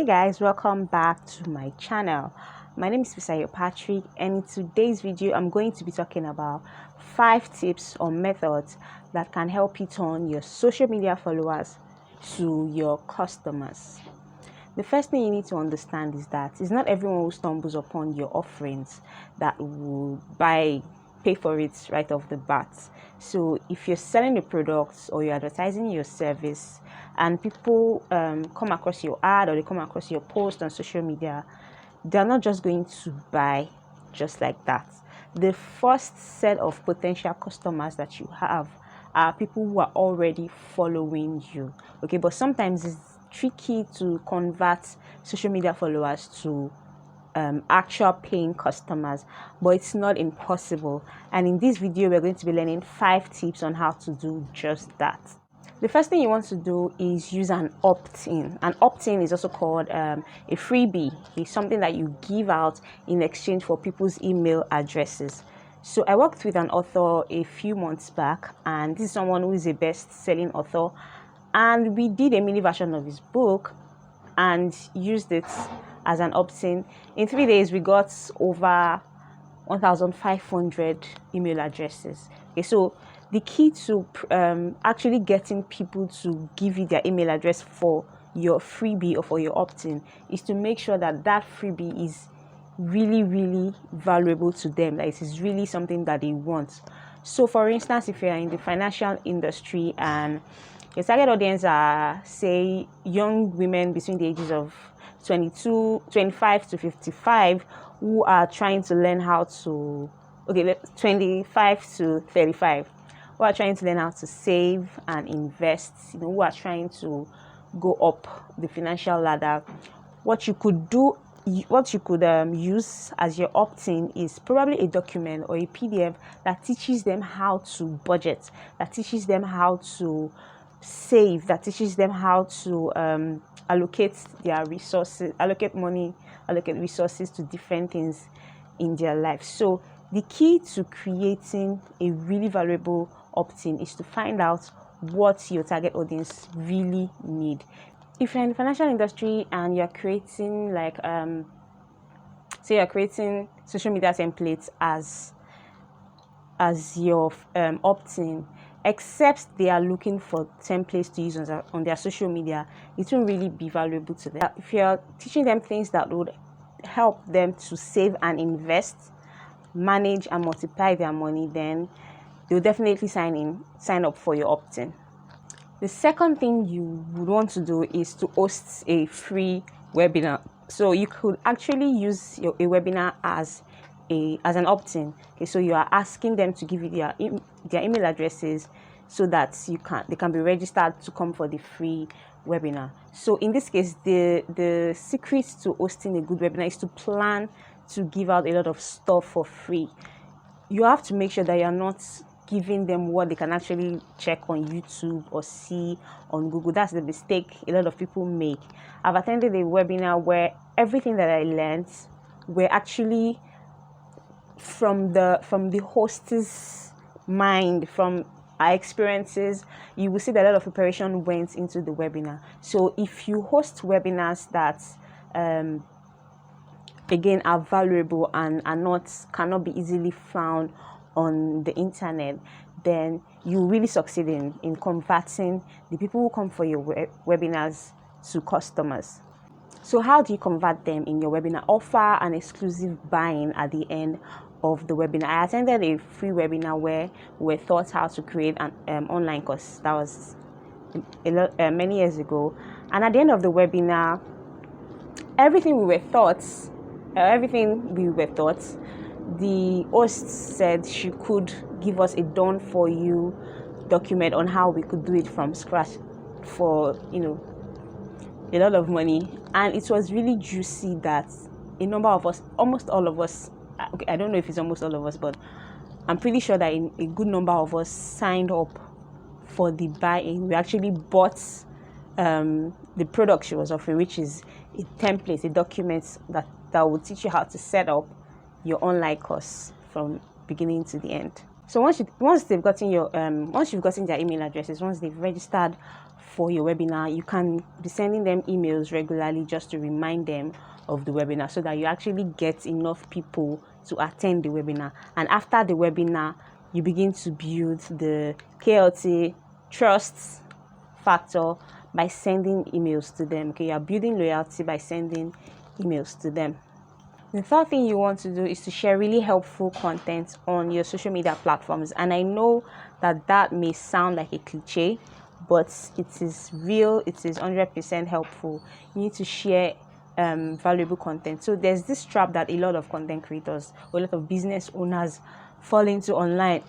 Hey guys, welcome back to my channel. My name is Fisayo Patrick, and in today's video I'm going to be talking about 5 tips or methods that can help you turn your social media followers to your customers. The first thing you need to understand is that it's not everyone who stumbles upon your offerings that will pay for it right off the bat. So if you're selling a product or you're advertising your service and people come across your ad or they come across your post on social media, they're not just going to buy just like that. The first set of potential customers that you have are people who are already following you. Okay, but sometimes it's tricky to convert social media followers to actual paying customers, but it's not impossible. And in this video we're going to be learning 5 tips on how to do just that. The first thing you want to do is use an opt-in. An opt-in is also called a freebie. It's something that you give out in exchange for people's email addresses. So I worked with an author a few months back, and this is someone who is a best-selling author, and we did a mini version of his book and used it as an opt-in. In 3 days we got over 1,500 email addresses. Okay, so the key to actually getting people to give you their email address for your freebie or for your opt-in is to make sure that that freebie is really valuable to them, that it is really something that they want. So for instance, if you're in the financial industry and your target audience are, say, young women between the ages of 25 to 55 who are trying to learn how to, 25 to 35, who are trying to learn how to save and invest, who are trying to go up the financial ladder, what you could use as your opt-in is probably a document or a PDF that teaches them how to budget, that teaches them how to save, that teaches them how to allocate their resources, allocate resources to different things in their life. So the key to creating a really valuable opt-in is to find out what your target audience really need. If you're in the financial industry and you're creating say you're creating social media templates as your opt-in, except they are looking for templates to use on their social media, it won't really be valuable to them. If you're teaching them things that would help them to save and invest, manage and multiply their money, then they'll definitely sign up for your opt-in. The second thing you would want to do is to host a free webinar. So you could actually use a webinar as an opt-in. Okay, so you are asking them to give you their email addresses so that they can be registered to come for the free webinar. So in this case, the secret to hosting a good webinar is to plan to give out a lot of stuff for free. You have to make sure that you're not giving them what they can actually check on YouTube or see on Google. That's the mistake a lot of people make. I've attended a webinar where everything that I learned were actually from the host's mind, from our experiences. You will see that a lot of preparation went into the webinar. So if you host webinars that again are valuable and cannot be easily found on the internet, then you really succeed in converting the people who come for your webinars to customers. So how do you convert them in your webinar? Offer an exclusive buy-in at the end of the webinar. I attended a free webinar where we taught how to create an online course. That was many years ago. And at the end of the webinar, everything we were taught, the host said she could give us a done for you document on how we could do it from scratch for a lot of money. And it was really juicy that a number of us, almost all of us, okay, I don't know if it's almost all of us, but I'm pretty sure that a good number of us signed up for the buy-in. We actually bought the product she was offering, which is a template, a document that will teach you how to set up your online course from beginning to the end. So once you've gotten their email addresses, once they've registered for your webinar, you can be sending them emails regularly just to remind them of the webinar, so that you actually get enough people to attend the webinar. And after the webinar, you begin to build the KLT trust factor by sending emails to them. Okay, you're building loyalty by sending emails to them. The third thing you want to do is to share really helpful content on your social media platforms. And I know that may sound like a cliche, but it is real. It is 100% helpful. You need to share valuable content. So there's this trap that a lot of content creators, or a lot of business owners fall into online.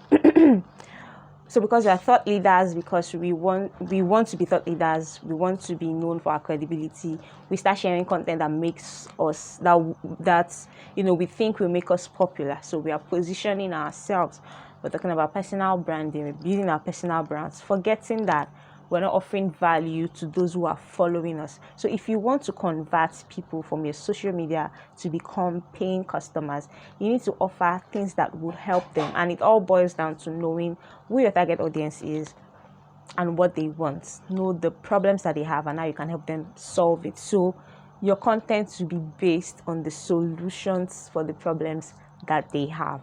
So because we are thought leaders, because we want to be thought leaders, we want to be known for our credibility, we start sharing content that makes us, that we think will make us popular. So we are positioning ourselves. We're talking about personal branding, we're building our personal brands, forgetting that we're not offering value to those who are following us. So if you want to convert people from your social media to become paying customers, you need to offer things that would help them. And it all boils down to knowing who your target audience is and what they want. Know the problems that they have and how you can help them solve it. So your content should be based on the solutions for the problems that they have.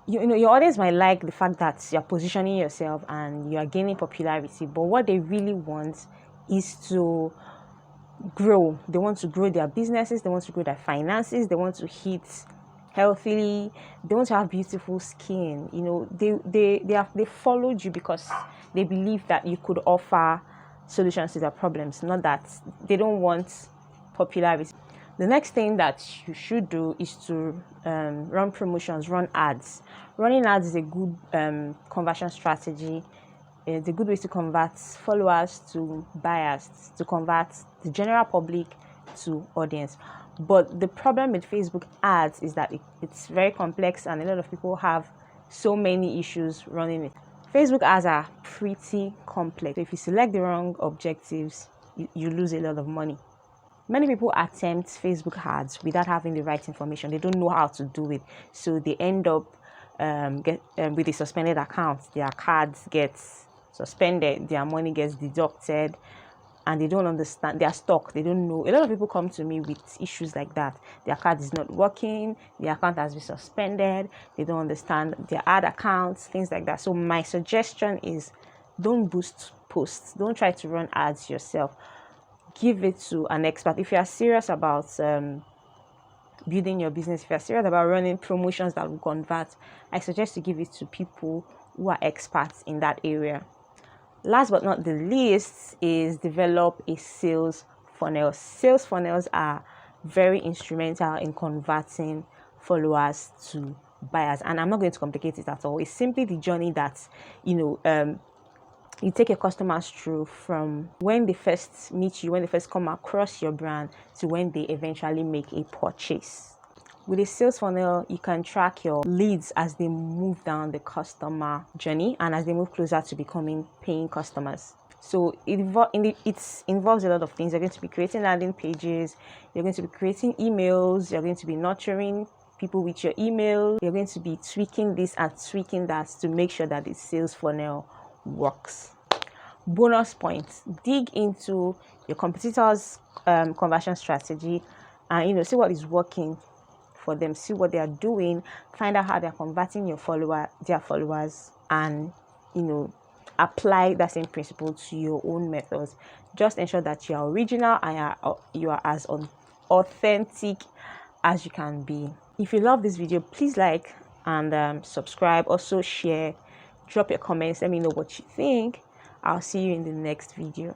Your audience might like the fact that you're positioning yourself and you are gaining popularity, but what they really want is to grow. They want to grow their businesses, they want to grow their finances, they want to eat healthily, they want to have beautiful skin. They followed you because they believe that you could offer solutions to their problems, not that they don't want popularity. The next thing that you should do is to run promotions, run ads. Running ads is a good conversion strategy. It's a good way to convert followers to buyers, to convert the general public to audience. But the problem with Facebook ads is that it's very complex and a lot of people have so many issues running it. Facebook ads are pretty complex. So if you select the wrong objectives, you lose a lot of money. Many people attempt Facebook ads without having the right information. They don't know how to do it. So they end up with a suspended account. Their cards get suspended, their money gets deducted, and they don't understand. They are stuck. They don't know. A lot of people come to me with issues like that. Their card is not working. Their account has been suspended. They don't understand their ad accounts, things like that. So my suggestion is don't boost posts. Don't try to run ads yourself. Give it to an expert. If you are serious about building your business, if you are serious about running promotions that will convert, I suggest you give it to people who are experts in that area. Last but not the least is develop a sales funnel. Sales funnels are very instrumental in converting followers to buyers. And I'm not going to complicate it at all. It's simply the journey that, you take your customers through from when they first meet you, when they first come across your brand, to when they eventually make a purchase. With a sales funnel, you can track your leads as they move down the customer journey and as they move closer to becoming paying customers. So it involves a lot of things. You're going to be creating landing pages, you're going to be creating emails, you're going to be nurturing people with your email, you're going to be tweaking this and tweaking that to make sure that the sales funnel works. Bonus points: dig into your competitors' conversion strategy and see what is working for them, see what they are doing, find out how they're converting their followers, and apply that same principle to your own methods. Just ensure that you are original and you are as authentic as you can be. If you love this video, please like and subscribe. Also share, drop your comments, let me know what you think. I'll see you in the next video.